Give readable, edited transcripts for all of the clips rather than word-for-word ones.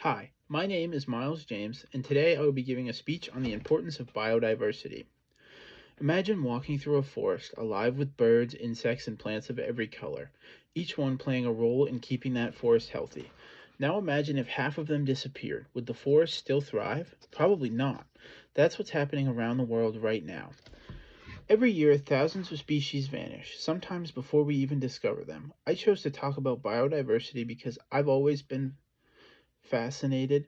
Hi, my name is Miles James, and today I will be giving a speech on the importance of biodiversity. Imagine walking through a forest alive with birds, insects, and plants of every color, each one playing a role in keeping that forest healthy. Now imagine if half of them disappeared. Would the forest still thrive? Probably not. That's what's happening around the world right now. Every year, thousands of species vanish, sometimes before we even discover them. I chose to talk about biodiversity because I've always been fascinated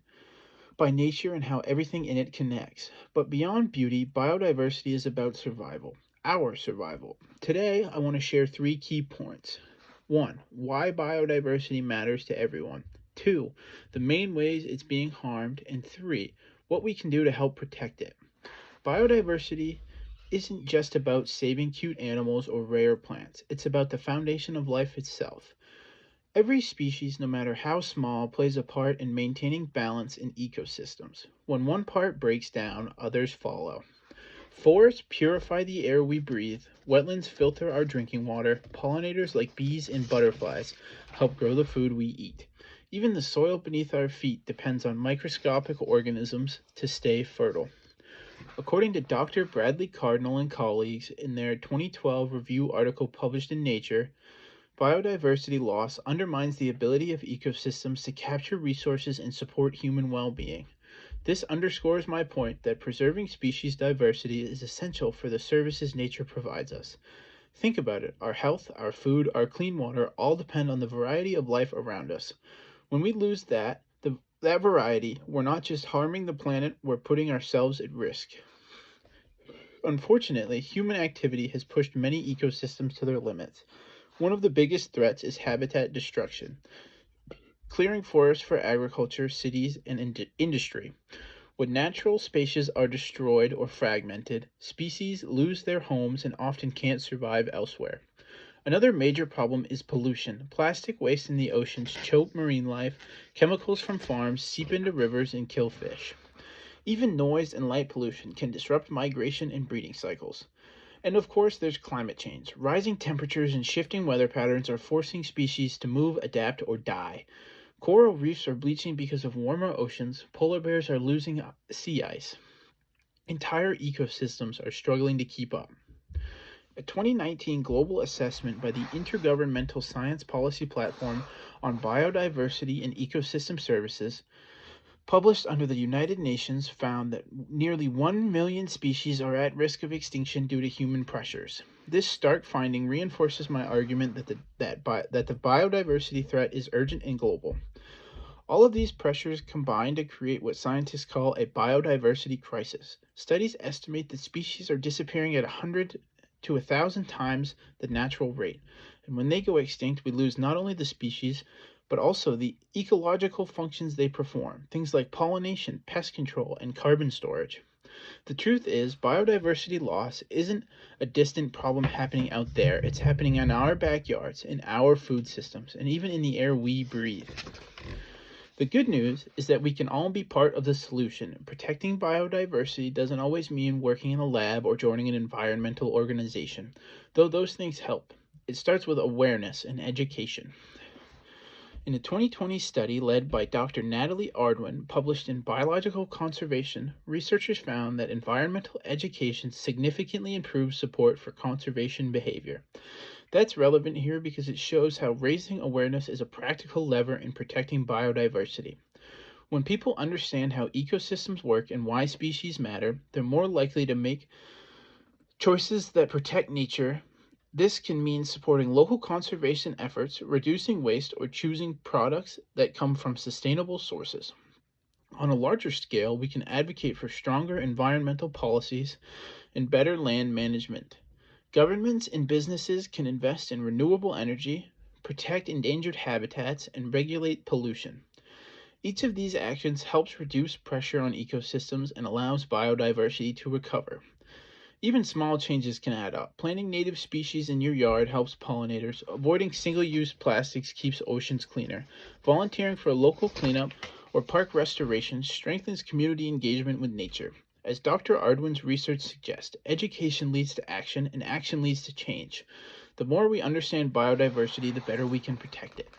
by nature and how everything in it connects. But beyond beauty, biodiversity is about survival, our survival. Today, I want to share three key points. 1. Why biodiversity matters to everyone. 2. The main ways it's being harmed. And 3. What we can do to help protect it. Biodiversity isn't just about saving cute animals or rare plants, it's about the foundation of life itself. Every species, no matter how small, plays a part in maintaining balance in ecosystems. When one part breaks down, others follow. Forests purify the air we breathe, wetlands filter our drinking water, pollinators like bees and butterflies help grow the food we eat. Even the soil beneath our feet depends on microscopic organisms to stay fertile. According to Dr. Bradley Cardinal and colleagues in their 2012 review article published in Nature, biodiversity loss undermines the ability of ecosystems to capture resources and support human well-being. This underscores my point that preserving species diversity is essential for the services nature provides us. Think about it. Our health, our food, our clean water all depend on the variety of life around us. When we lose that variety, we're not just harming the planet, we're putting ourselves at risk. Unfortunately, human activity has pushed many ecosystems to their limits. One of the biggest threats is habitat destruction, clearing forests for agriculture, cities, and industry. When natural spaces are destroyed or fragmented, species lose their homes and often can't survive elsewhere. Another major problem is pollution. Plastic waste in the oceans choke marine life, chemicals from farms seep into rivers and kill fish. Even noise and light pollution can disrupt migration and breeding cycles. And of course, there's climate change. Rising temperatures and shifting weather patterns are forcing species to move, adapt, or die. Coral reefs are bleaching because of warmer oceans. Polar bears are losing sea ice. Entire ecosystems are struggling to keep up. A 2019 global assessment by the Intergovernmental Science Policy Platform on Biodiversity and Ecosystem Services, published under the United Nations, found that nearly 1 million species are at risk of extinction due to human pressures. This stark finding reinforces my argument that the biodiversity threat is urgent and global. All of these pressures combine to create what scientists call a biodiversity crisis. Studies estimate that species are disappearing at 100 to 1,000 times the natural rate. And when they go extinct, we lose not only the species, but also the ecological functions they perform, things like pollination, pest control, and carbon storage. The truth is, biodiversity loss isn't a distant problem happening out there. It's happening in our backyards, in our food systems, and even in the air we breathe. The good news is that we can all be part of the solution. Protecting biodiversity doesn't always mean working in a lab or joining an environmental organization, though those things help. It starts with awareness and education. In a 2020 study led by Dr. Natalie Ardwin, published in Biological Conservation, researchers found that environmental education significantly improves support for conservation behavior. That's relevant here because it shows how raising awareness is a practical lever in protecting biodiversity. When people understand how ecosystems work and why species matter, they're more likely to make choices that protect nature. This can mean supporting local conservation efforts, reducing waste, or choosing products that come from sustainable sources. On a larger scale, we can advocate for stronger environmental policies and better land management. Governments and businesses can invest in renewable energy, protect endangered habitats, and regulate pollution. Each of these actions helps reduce pressure on ecosystems and allows biodiversity to recover. Even small changes can add up. Planting native species in your yard helps pollinators. Avoiding single-use plastics keeps oceans cleaner. Volunteering for a local cleanup or park restoration strengthens community engagement with nature. As Dr. Ardwin's research suggests, education leads to action, and action leads to change. The more we understand biodiversity, the better we can protect it.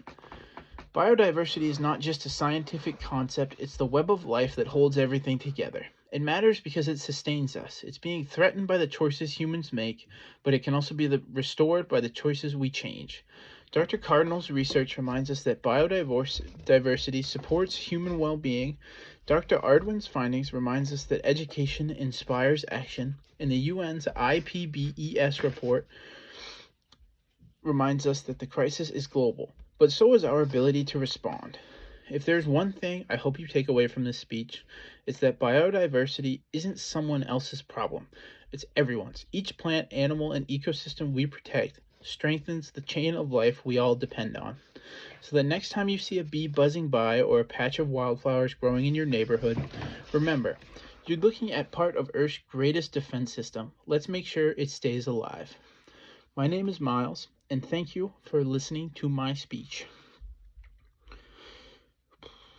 Biodiversity is not just a scientific concept, it's the web of life that holds everything together. It matters because it sustains us. It's being threatened by the choices humans make, but it can also be restored by the choices we change. Dr. Cardinal's research reminds us that biodiversity supports human well-being. Dr. Ardwin's findings reminds us that education inspires action, and the UN's IPBES report reminds us that the crisis is global, but so is our ability to respond. If there's one thing I hope you take away from this speech, it's that biodiversity isn't someone else's problem. It's everyone's. Each plant, animal, and ecosystem we protect strengthens the chain of life we all depend on. So that next time you see a bee buzzing by or a patch of wildflowers growing in your neighborhood, remember, you're looking at part of Earth's greatest defense system. Let's make sure it stays alive. My name is Miles, and thank you for listening to my speech.